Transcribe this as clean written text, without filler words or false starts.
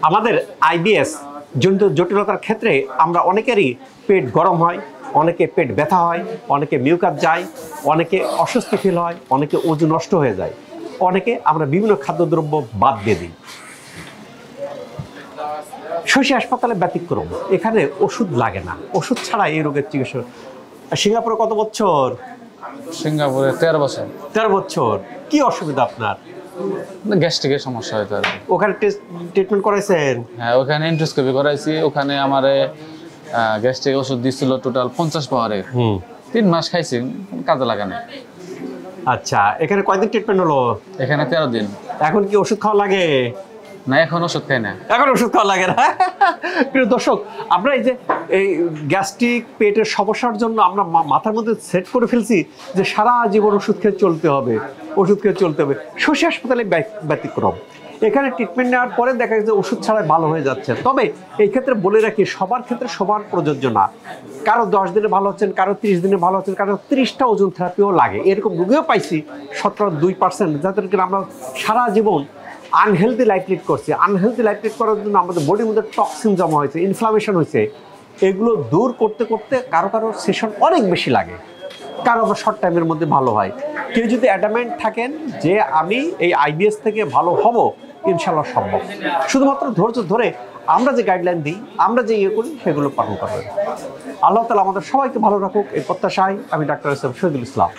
আমাদের আইবিএস জনিত জটিলতার ক্ষেত্রে আমরা অনেকেরই পেট গরম হয়, অনেকে পেট ব্যথা হয়, অনেকে মিউকাস যায়, অনেকে অস্বস্তি ফিল হয়, অনেকে ওজন নষ্ট হয়ে যায়, অনেকে আমরা বিভিন্ন খাদ্যদ্রব্য বাদ দিয়ে দিই। শশী হাসপাতালে ব্যতিক্রম, এখানে ওষুধ লাগে না, ওষুধ ছাড়া এই রোগের চিকিৎসা। সিঙ্গাপুরে কত বছর? সিঙ্গাপুরে 13 বছর। 13 বছর। কি অসুবিধা আপনার? গ্যাস্ট্রিকের সমস্যা হয়তো আর কি। ওখানে ট্রিটমেন্ট করাইছেন? হ্যাঁ, ওখানে এন্ডোস্কোপি করাইছি। ওখানে আমারে গ্যাস্ট্রিক ওষুধ দিছিল টোটাল 50 পাওয়ারের। 3 মাস খাইছি, কাজে লাগে না। আচ্ছা, এখানে কয়দিন ট্রিটমেন্ট হলো? এখানে 13 দিন। এখন কি ওষুধ খাওয়া লাগে? না, এখন ওষুধ খাই না। এখন ওষুধ খাওয়া লাগে না। প্রিয় দর্শক, আমরা এই যে এই গ্যাস্ট্রিক পেটের সমস্যার জন্য আমরা মাথার মধ্যে সেট করে ফেলছি যে সারা জীবন ওষুধ খেয়ে চলতে হবে, ওষুধ খেয়ে চলতে হবে। শশী হাসপাতালে ব্যতিক্রম, এখানে ট্রিটমেন্ট নেওয়ার পরে দেখা যাচ্ছে ওষুধ ছাড়াই ভালো হয়ে যাচ্ছে। তবে এই ক্ষেত্রে বলে রাখি, সবার ক্ষেত্রে সমান প্রযোজ্য না। কারো 10 দিনে ভালো হচ্ছেন, কারো 30 দিনে ভালো হচ্ছেন, কারো 30টা ওজন থেরাপিও লাগে। এরকম রোগীও পাইছি 2% যাদেরকে আমরা সারা জীবন আনহেলদি লাইফ লিড করছি। আনহেলদি লাইফ লিড করার জন্য আমাদের বডির মধ্যে টক্সিন জমা হয়েছে, ইনফ্লামেশন হয়েছে। এগুলো দূর করতে করতে কারো কারো সেশন অনেক বেশি লাগে, কারো আবার শর্ট টাইমের মধ্যে ভালো হয়। কেউ যদি অ্যাডামেন্ট থাকেন যে আমি এই আইবিএস থেকে ভালো হব, ইনশাল্লাহ সম্ভব। শুধুমাত্র ধৈর্য ধরে আমরা যে গাইডলাইন দিই, আমরা যে ইয়ে করি, সেগুলো পালন করবেন। আল্লাহ তাআলা আমাদের সবাইকে ভালো রাখুক এই প্রত্যাশায় আমি doctor S M Shahidul Islam.